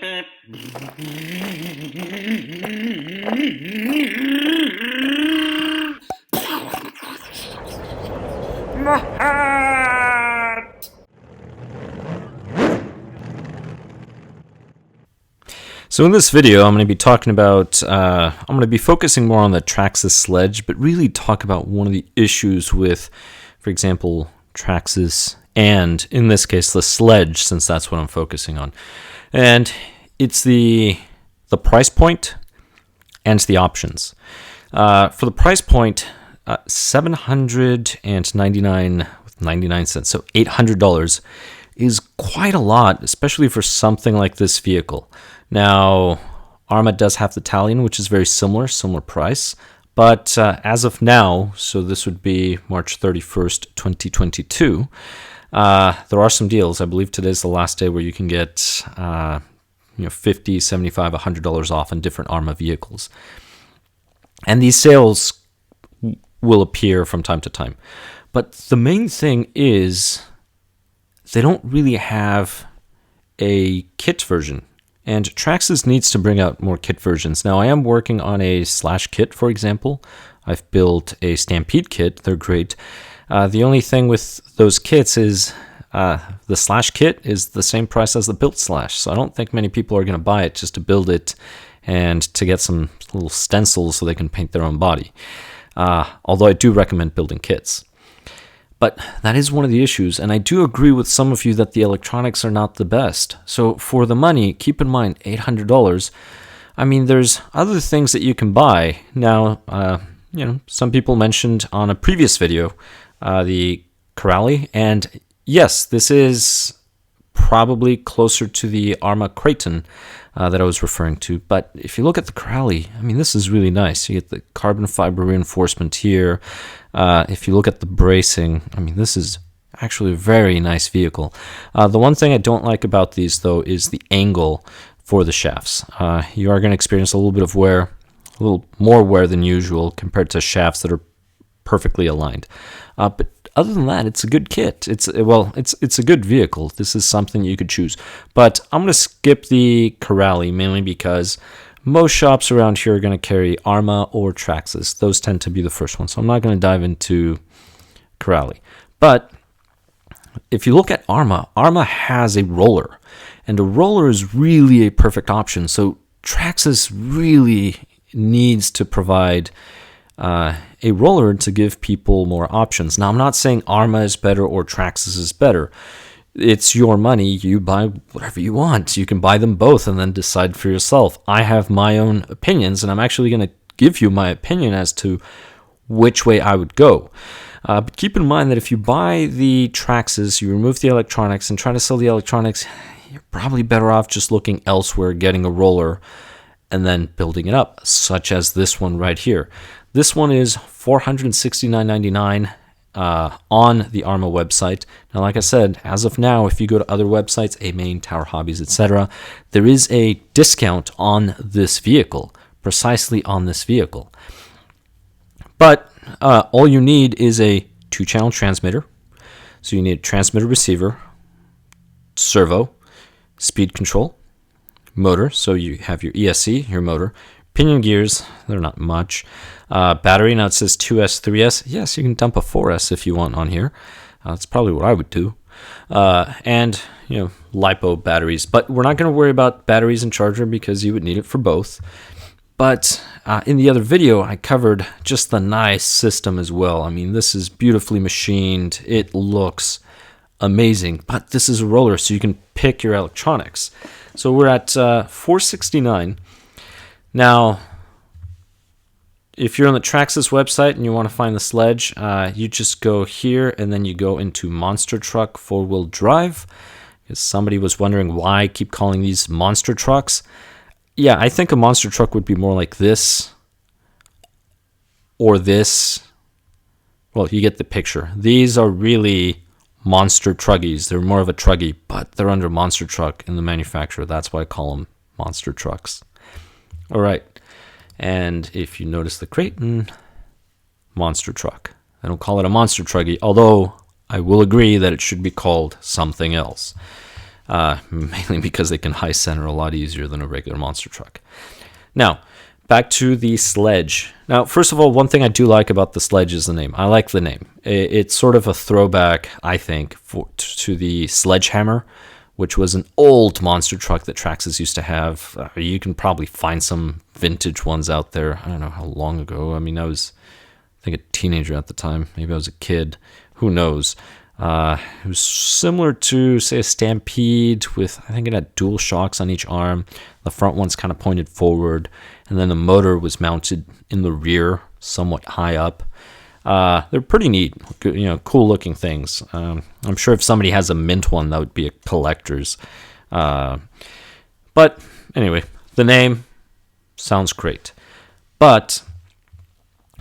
So in this video, I'm going to be talking about, I'm going to be focusing more on the Traxxas Sledge, but really talk about one of the issues with, for example, Traxxas, and in this case, the Sledge, since that's what I'm focusing on. And it's the price point and the options. For the price point, $799.99, so $800 is quite a lot, especially for something like this vehicle. Now, Arrma does have the Italian, which is very similar price, but as of now, so this would be March 31st, 2022, there are some deals. I believe today's the last day where you can get $50, $75, $100 off on different Arrma vehicles. And these sales will appear from time to time. But the main thing is they don't really have a kit version. And Traxxas needs to bring out more kit versions. Now, I am working on a Slash kit, for example. I've built a Stampede kit. They're great. The only thing with those kits is the Slash kit is the same price as the built Slash. So I don't think many people are going to buy it just to build it and to get some little stencils so they can paint their own body. Although I do recommend building kits. But that is one of the issues, and I do agree with some of you that the electronics are not the best. So for the money, keep in mind, $800. I mean, there's other things that you can buy. Now, some people mentioned on a previous video the Crowley, and yes, this is probably closer to the Arrma Creighton that I was referring to. But if you look at the Crowley, I mean, this is really nice. You get the carbon fiber reinforcement here. If you look at the bracing, I mean, this is actually a very nice vehicle. The one thing I don't like about these, though, is the angle for the shafts. You are going to experience a little bit of wear, a little more wear than usual compared to shafts that are perfectly aligned. But other than that, it's a good kit. It's a good vehicle. This is something you could choose. But I'm going to skip the Crowley mainly because most shops around here are going to carry Arrma or Traxxas. Those tend to be the first ones. So I'm not going to dive into Crowley. But if you look at Arrma has a roller. And a roller is really a perfect option. So Traxxas really needs to provide a roller to give people more options. Now, I'm not saying Arrma is better or Traxxas is better. It's your money. You buy whatever you want. You can buy them both and then decide for yourself. I have my own opinions, and I'm actually going to give you my opinion as to which way I would go. But keep in mind that if you buy the Traxxas, you remove the electronics and try to sell the electronics, you're probably better off just looking elsewhere, getting a roller, and then building it up, such as this one right here. This one is $469.99 on the Arrma website. Now, like I said, as of now, if you go to other websites, A-Main, Tower Hobbies, etc., there is a discount on this vehicle, precisely on this vehicle. But all you need is a 2-channel transmitter. So you need a transmitter receiver, servo, speed control, motor. So you have your ESC, your motor, pinion gears, they're not much. Battery, now it says 2S, 3S. Yes, you can dump a 4S if you want on here. That's probably what I would do. And, LiPo batteries. But we're not going to worry about batteries and charger because you would need it for both. But in the other video, I covered just the nice system as well. I mean, this is beautifully machined. It looks amazing. But this is a roller, so you can pick your electronics. So we're at $469. Now, if you're on the Traxxas website and you want to find the Sledge, you just go here and then you go into Monster Truck 4-wheel drive. Because somebody was wondering why I keep calling these monster trucks. Yeah, I think a monster truck would be more like this or this. Well, you get the picture. These are really monster truggies. They're more of a truggy, but they're under monster truck in the manufacturer. That's why I call them monster trucks. All right. And if you notice the Creighton, monster truck. I don't call it a monster truggy, although I will agree that it should be called something else. mainly because they can high center a lot easier than a regular monster truck. Now, back to the Sledge. Now, first of all, one thing I do like about the Sledge is the name. I like the name. It's sort of a throwback, I think, to the Sledgehammer, which was an old monster truck that Traxxas used to have. You can probably find some vintage ones out there. I don't know how long ago. I mean, I think, a teenager at the time. Maybe I was a kid. Who knows? It was similar to, say, a Stampede with, I think it had dual shocks on each arm. The front one's kind of pointed forward, and then the motor was mounted in the rear, somewhat high up. They're pretty neat, cool looking things. I'm sure if somebody has a mint one, that would be a collector's. But anyway, the name sounds great. But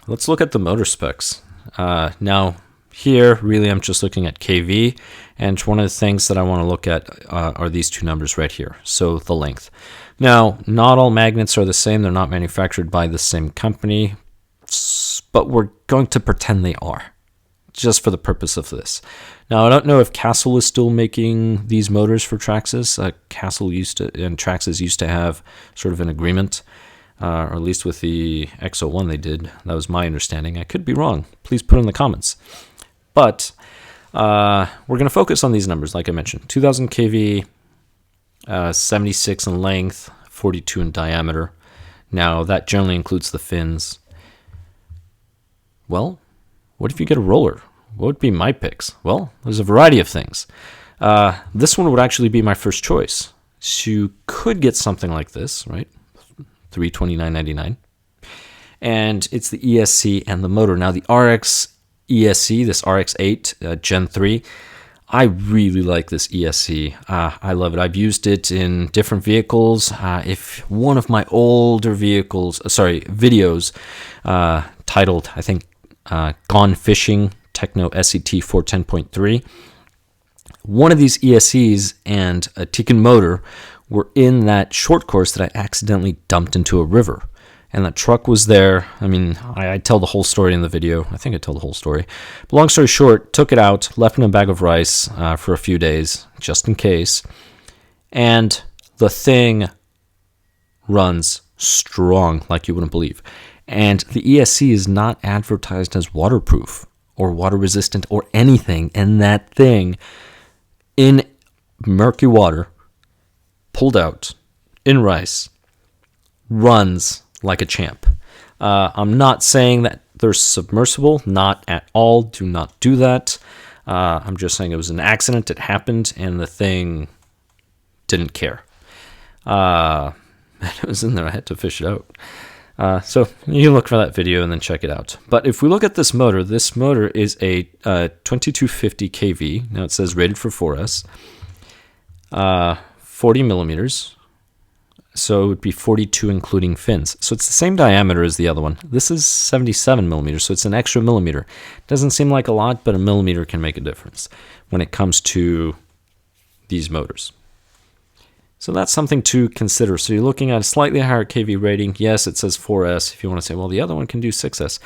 let's look at the motor specs. Now, here, really, I'm just looking at KV, and one of the things that I want to look at are these two numbers right here, so the length. Now, not all magnets are the same. They're not manufactured by the same company, but we're going to pretend they are, just for the purpose of this. Now, I don't know if Castle is still making these motors for Traxxas. Castle and Traxxas used to have sort of an agreement, or at least with the X01 they did. That was my understanding. I could be wrong. Please put in the comments. But we're going to focus on these numbers, like I mentioned. 2000 kV, 76 in length, 42 in diameter. Now, that generally includes the fins. Well, what if you get a roller? What would be my picks? Well, there's a variety of things. This one would actually be my first choice. So you could get something like this, right? $329.99. And it's the ESC and the motor. Now, the RX ESC, this RX8 Gen 3, I really like this ESC. I love it. I've used it in different vehicles. If one of my older videos titled, I think, Gone Fishing, Techno SET 410.3, one of these ESCs and a Tekin motor were in that short course that I accidentally dumped into a river. And that truck was there. I mean, I tell the whole story in the video. I think I tell the whole story. But long story short, took it out, left in a bag of rice for a few days, just in case. And the thing runs strong like you wouldn't believe. And the ESC is not advertised as waterproof or water resistant or anything. And that thing, in murky water, pulled out, in rice, runs like a champ. I'm not saying that they're submersible, not at all. Do not do that. I'm just saying it was an accident. It happened, and the thing didn't care. It was in there. I had to fish it out. So you can look for that video and then check it out. But if we look at this motor is a 2250 kV. Now it says rated for 4S. 40 millimeters. So it would be 42 including fins. So it's the same diameter as the other one. This is 77 millimeters, so it's an extra millimeter. Doesn't seem like a lot, but a millimeter can make a difference when it comes to these motors. So that's something to consider. So you're looking at a slightly higher kV rating. Yes, it says 4S. If you want to say, well, the other one can do 6S.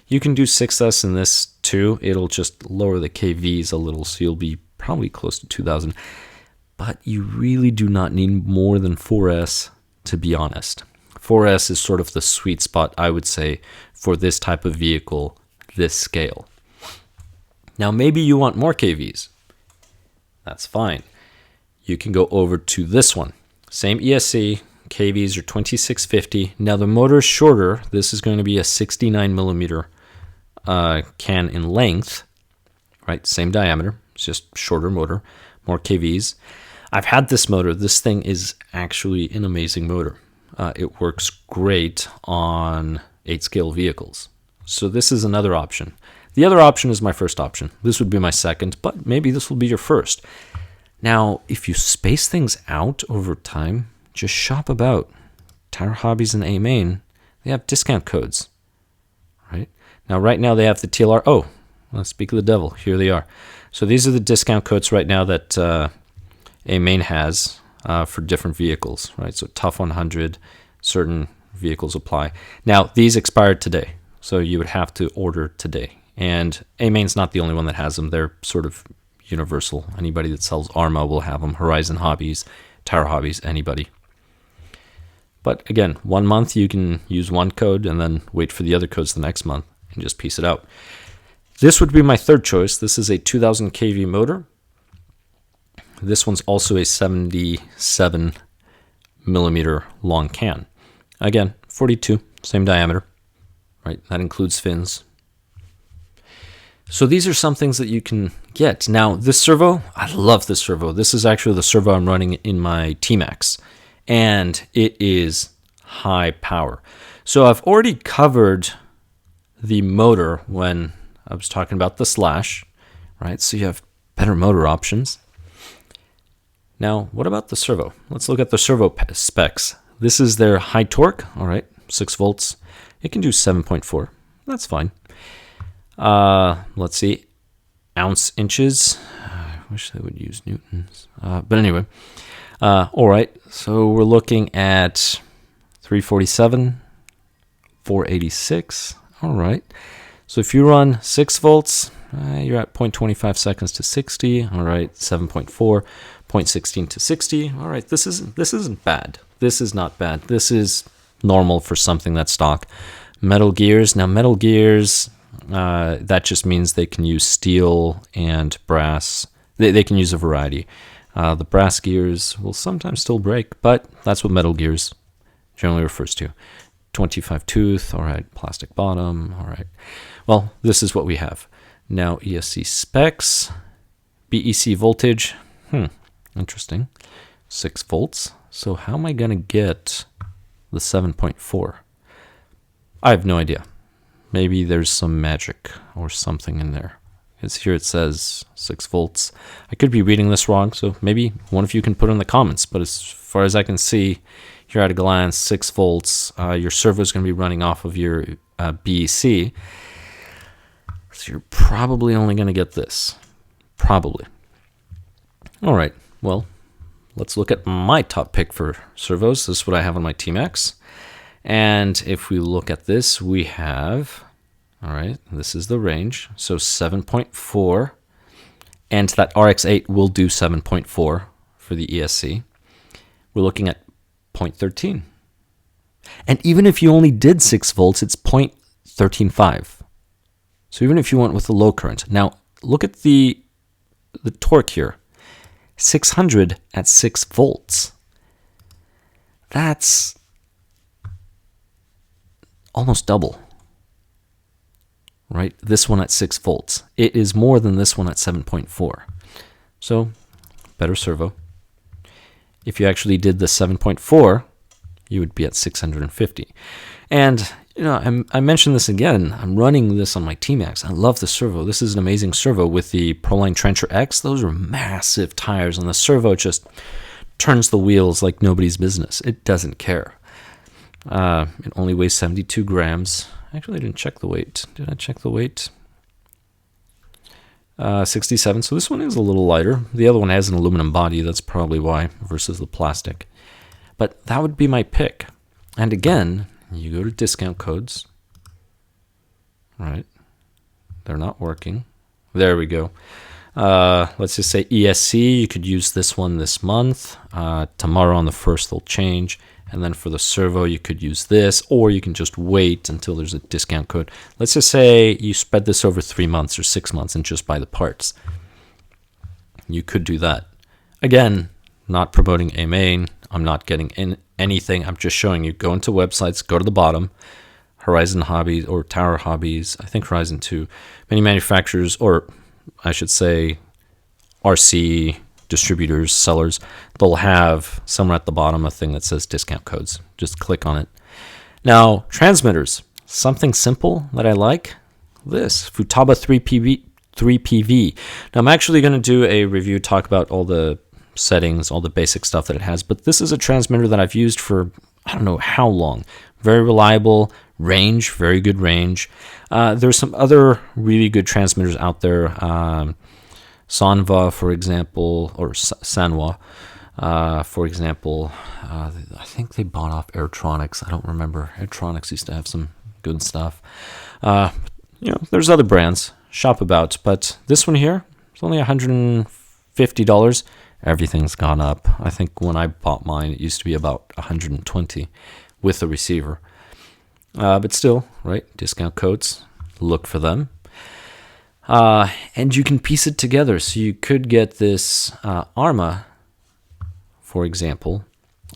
You can do 6S in this too. It'll just lower the kVs a little, so you'll be probably close to 2000. But you really do not need more than 4S, to be honest. 4S is sort of the sweet spot, I would say, for this type of vehicle, this scale. Now, maybe you want more kVs. That's fine. You can go over to this one. Same ESC, kVs are 2650. Now, the motor is shorter. This is going to be a 69 millimeter can in length, right? Same diameter, it's just shorter motor, more kVs. I've had this motor. This thing is actually an amazing motor. It works great on 8-scale vehicles. So this is another option. The other option is my first option. This would be my second, but maybe this will be your first. Now, if you space things out over time, just shop about. Tire Hobbies and A-Main, they have discount codes, right? Now, right now they have the TLR. Oh, let's speak of the devil. Here they are. So these are the discount codes right now that A-Main has for different vehicles, right? So Tough 100, certain vehicles apply. Now, these expired today, so you would have to order today. And A-Main's not the only one that has them. They're sort of universal. Anybody that sells Arrma will have them. Horizon Hobbies, Tire Hobbies, anybody. But again, 1 month you can use one code and then wait for the other codes the next month and just piece it out. This would be my third choice. This is a 2000 kV motor. This one's also a 77 millimeter long can. Again, 42, same diameter, right? That includes fins. So these are some things that you can get. Now, this servo, I love this servo. This is actually the servo I'm running in my T-Max, and it is high power. So I've already covered the motor when I was talking about the Slash, right? So you have better motor options. Now, what about the servo? Let's look at the servo specs. This is their high torque, all right, 6 volts. It can do 7.4, that's fine. Let's see, ounce inches. I wish they would use newtons, but anyway. All right, so we're looking at 347, 486, all right. So if you run 6 volts, you're at 0.25 seconds to 60, all right, 7.4, 0.16 to 60, all right, this isn't bad. This is not bad. This is normal for something that's stock. Metal gears, now metal gears, that just means they can use steel and brass. They can use a variety. The brass gears will sometimes still break, but that's what metal gears generally refers to. 25 tooth, all right, plastic bottom, all right. Well, this is what we have. Now ESC specs, BEC voltage, interesting, 6 volts. So how am I going to get the 7.4? I have no idea. Maybe there's some magic or something in there. Because here it says 6 volts. I could be reading this wrong, so maybe one of you can put it in the comments. But as far as I can see, here at a glance, 6 volts. Your servo is going to be running off of your BEC. So you're probably only going to get this. Probably. All right, well, let's look at my top pick for servos. This is what I have on my T-Max. And if we look at this, we have, all right, this is the range. So 7.4, and that RX-8 will do 7.4 for the ESC. We're looking at 0.13. And even if you only did 6 volts, it's 0.135. So even if you went with the low current. Now, look at the torque here. 600 at 6 volts. That's almost double, right? This one at 6 volts. It is more than this one at 7.4. So, better servo. If you actually did the 7.4, you would be at 650. And, you know, I mentioned this again. I'm running this on my T-Max. I love the servo. This is an amazing servo with the Proline Trencher X. Those are massive tires, and the servo just turns the wheels like nobody's business. It doesn't care. It only weighs 72 grams. Actually, I didn't check the weight. Did I check the weight? 67. So this one is a little lighter. The other one has an aluminum body. That's probably why, versus the plastic. But that would be my pick. And again, you go to discount codes. Right. They're not working. There we go. Let's just say ESC. You could use this one this month. Tomorrow on the 1st, they'll change. And then for the servo, you could use this, or you can just wait until there's a discount code. Let's just say you spread this over 3 months or 6 months and just buy the parts. You could do that. Again, not promoting a main. I'm not getting in anything. I'm just showing you. Go into websites, go to the bottom, Horizon Hobbies or Tower Hobbies. I think Horizon 2. Many manufacturers, or I should say RC distributors, sellers, they'll have somewhere at the bottom a thing that says discount codes. Just click on it. Now, transmitters, something simple that I like. This Futaba 3PV. Now, I'm actually going to do a review, talk about all the settings, all the basic stuff that it has, but this is a transmitter that I've used for I don't know how long. Very reliable, range, very good range. There's some other really good transmitters out there. Sanwa, for example, or Sanwa, for example. I think they bought off Airtronics. I don't remember. Airtronics used to have some good stuff. There's other brands. Shop about. But this one here, It's only $150. Everything's gone up. I think when I bought mine, it used to be about $120 with a receiver. But still, right? Discount codes, look for them. And you can piece it together. So you could get this Arrma, for example.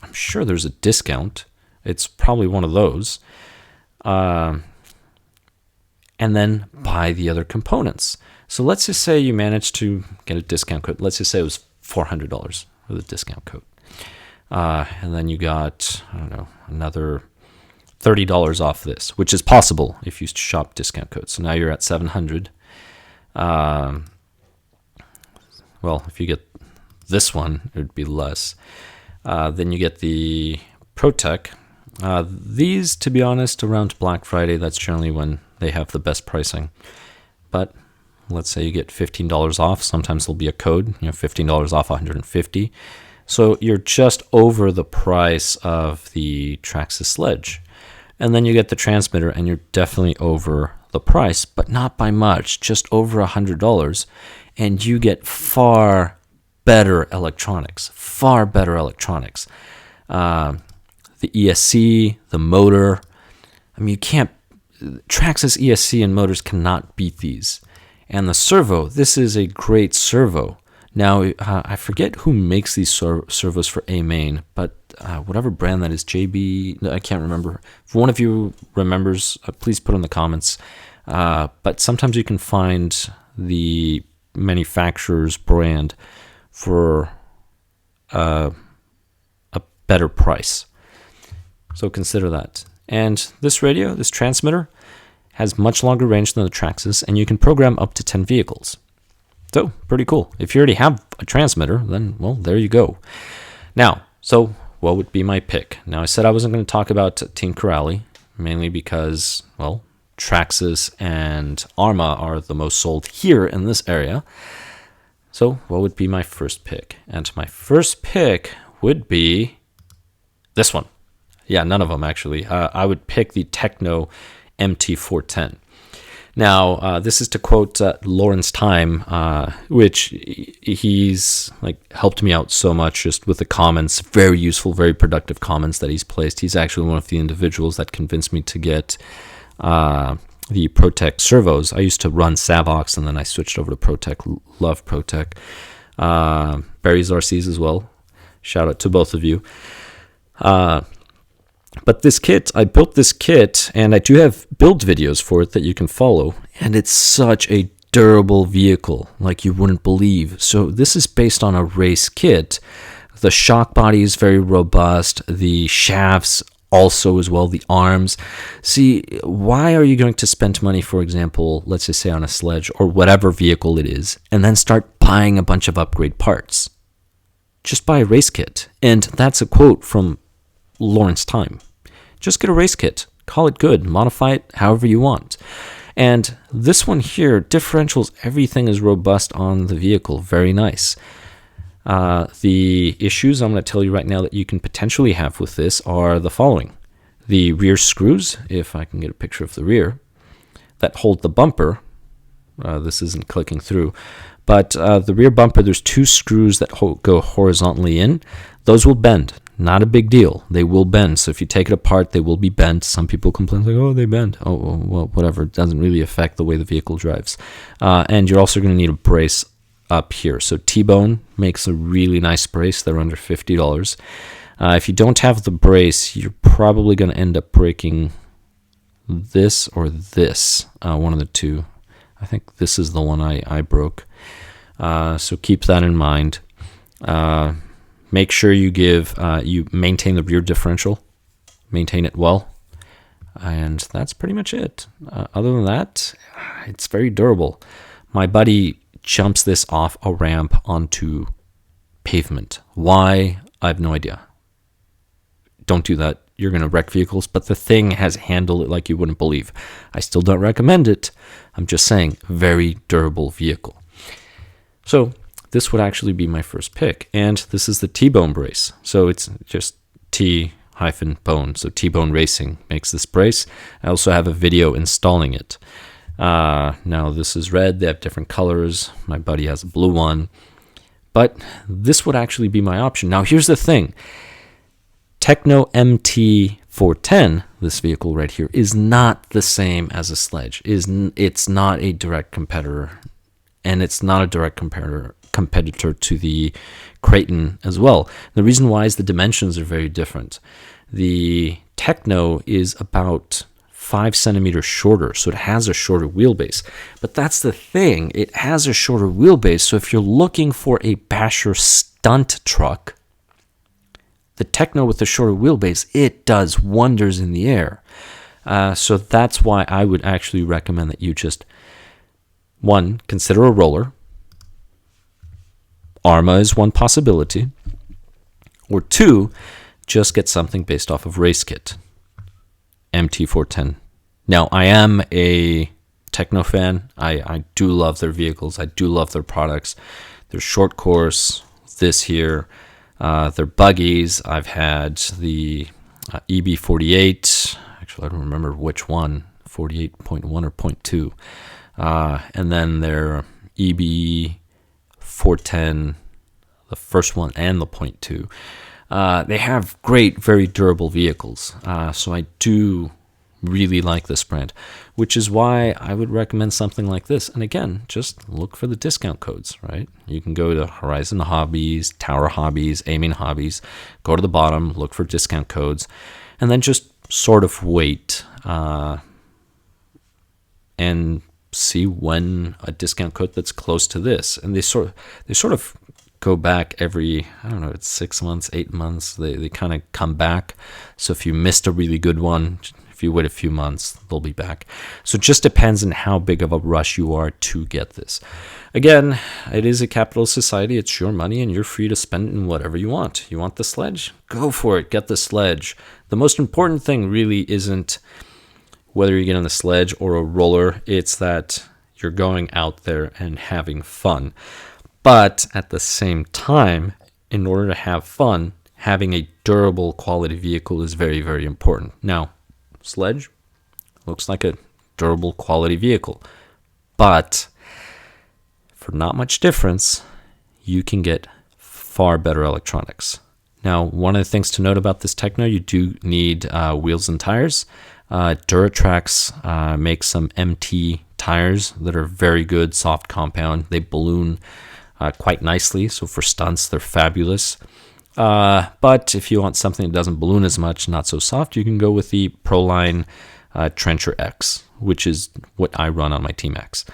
I'm sure there's a discount. It's probably one of those. And then buy the other components. So let's just say you managed to get a discount code. Let's just say it was $400 with a discount code. And then you got, I don't know, another $30 off this, which is possible if you shop discount codes. So now you're at $700. Well, if you get this one, it would be less. Then you get the ProTech. These, to be honest, around Black Friday, that's generally when they have the best pricing. But let's say you get $15 off. Sometimes there'll be a code, $15 off $150. So you're just over the price of the Traxxas Sledge. And then you get the transmitter, and you're definitely over the price, but not by much, just over $100. And you get far better electronics, The ESC, the motor. I mean, Traxxas ESC and motors cannot beat these. And the servo, this is a great servo. Now, I forget who makes these servos for A-Main, but whatever brand that is, JB, I can't remember. If one of you remembers, please put in the comments. But sometimes you can find the manufacturer's brand for a better price. So consider that. And this radio, this transmitter, has much longer range than the Traxxas, and you can program up to 10 vehicles. So, pretty cool. If you already have a transmitter, then, well, there you go. Now, so what would be my pick? Now, I said I wasn't going to talk about Team Crowley, mainly because, well, Traxxas and Arrma are the most sold here in this area. So, what would be my first pick? And my first pick would be this one. Yeah, none of them, actually. I would pick the Techno MT410. Now, this is to quote Lawrence Time, which he's helped me out so much just with the comments, very useful, very productive comments that he's placed. He's actually one of the individuals that convinced me to get the ProTech servos. I used to run Savox, and then I switched over to ProTech. Love ProTech. Barry's RCs as well. Shout out to both of you. But this kit, I built this kit, and I do have build videos for it that you can follow, and it's such a durable vehicle, like you wouldn't believe. So this is based on a race kit. The shock body is very robust, the shafts also as well, the arms. See, why are you going to spend money, for example, let's just say on a Sledge or whatever vehicle it is, and then start buying a bunch of upgrade parts? Just buy a race kit. And that's a quote from Lawrence Time. Just get a race kit, call it good, modify it however you want. And this one here, differentials, everything is robust on the vehicle, very nice. The issues I'm going to tell you right now that you can potentially have with this are the following. The rear screws, if I can get a picture of the rear, that hold the bumper. This isn't clicking through. But the rear bumper, there's two screws that go horizontally in. Those will bend. Not a big deal. They will bend. So if you take it apart, they will be bent. Some people complain like, oh, they bend. Oh, well, whatever. It doesn't really affect the way the vehicle drives. And you're also going to need a brace up here. So T-Bone makes a really nice brace. They're under $50. If you don't have the brace, you're probably going to end up breaking this or this. One of the two. I think this is the one I broke. So keep that in mind. Make sure you you maintain the rear differential, maintain it well, and that's pretty much it. Other than that, it's very durable. My buddy jumps this off a ramp onto pavement. Why? I have no idea. Don't do that. You're going to wreck vehicles, but the thing has handled it like you wouldn't believe. I still don't recommend it. I'm just saying, very durable vehicle. So this would actually be my first pick, and this is the T-Bone brace. So it's just T-bone. So T-Bone Racing makes this brace. I also have a video installing it. Now this is red. They have different colors. My buddy has a blue one. But this would actually be my option. Now here's the thing. Techno MT410, this vehicle right here, is not the same as a Sledge. It's not a direct competitor, and it's not a direct competitor to the Creighton as well. The reason why is the dimensions are very different. The Techno is about 5 centimeters shorter, so it has a shorter wheelbase. But that's the thing, it has a shorter wheelbase, so if you're looking for a basher stunt truck, the Techno with the shorter wheelbase, it does wonders in the air. So that's why I would actually recommend that you just, one, consider a roller. Arrma is one possibility. Or two, just get something based off of race kit. MT410. Now, I am a Techno fan. I do love their vehicles. I do love their products. Their short course, this here. Their buggies. I've had the EB48. Actually, I don't remember which one, 48.1 or 0.2. And then their EB410, the first one, and the 0.2. They have great, very durable vehicles. So I do really like this brand, which is why I would recommend something like this. And again, just look for the discount codes, right? You can go to Horizon Hobbies, Tower Hobbies, Aiming Hobbies, go to the bottom, look for discount codes, and then just sort of wait and see when a discount code that's close to this. And they sort of go back every, I don't know, it's 6 months, 8 months. They kind of come back. So if you missed a really good one, if you wait a few months, they'll be back. So it just depends on how big of a rush you are to get this. Again, it is a capitalist society. It's your money, and you're free to spend it in whatever you want. You want the Sledge? Go for it. Get the Sledge. The most important thing really isn't whether you get on the Sledge or a roller. It's that you're going out there and having fun. But at the same time, in order to have fun, having a durable quality vehicle is very, very important. Now, Sledge looks like a durable quality vehicle, but for not much difference, you can get far better electronics. Now, one of the things to note about this Techno, you do need wheels and tires. Duratrax makes some MT tires that are very good, soft compound. They balloon quite nicely, so for stunts, they're fabulous. But if you want something that doesn't balloon as much, not so soft, you can go with the Proline Trencher X, which is what I run on my T-Max.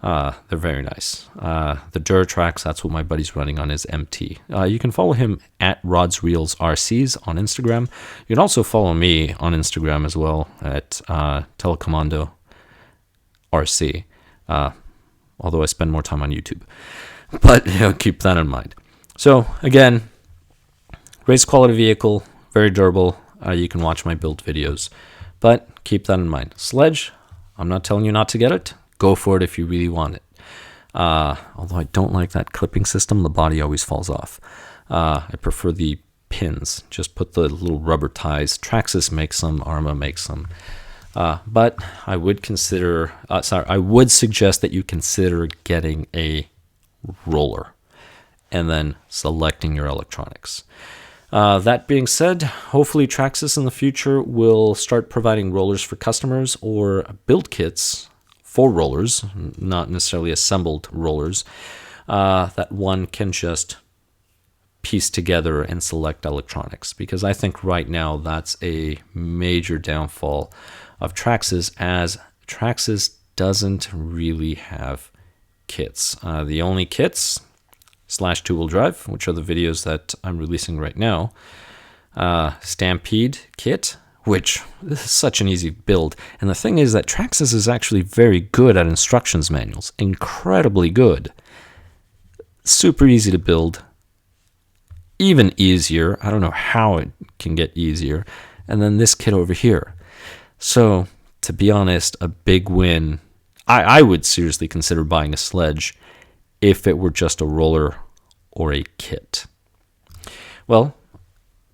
They're very nice. The Duratrax, that's what my buddy's running on his MT. You can follow him at Rods Reels RCs on Instagram. You can also follow me on Instagram as well at Telecommando RC, although I spend more time on YouTube. But keep that in mind. So again, race quality vehicle, very durable. You can watch my build videos, but keep that in mind. Sledge, I'm not telling you not to get it. Go for it if you really want it. Although I don't like that clipping system, the body always falls off. I prefer the pins. Just put the little rubber ties. Traxxas makes some, Arrma makes some. But I would consider, I would suggest that you consider getting a roller and then selecting your electronics. That being said, hopefully Traxxas in the future will start providing rollers for customers or build kits for rollers, not necessarily assembled rollers, that one can just piece together and select electronics. Because I think right now that's a major downfall of Traxxas, as Traxxas doesn't really have kits. The only kits / two-wheel drive, which are the videos that I'm releasing right now, Stampede kit, which this is such an easy build. And the thing is that Traxxas is actually very good at instructions manuals, incredibly good. Super easy to build, even easier. I don't know how it can get easier. And then this kit over here. So to be honest, a big win. I would seriously consider buying a Sledge if it were just a roller or a kit. Well,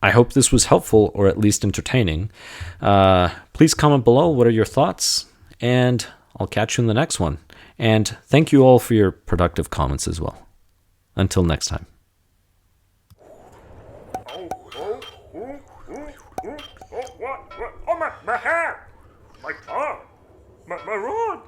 I hope this was helpful or at least entertaining. Please comment below what are your thoughts, and I'll catch you in the next one. And thank you all for your productive comments as well. Until next time. What? Oh, my hair! My tongue! My rod!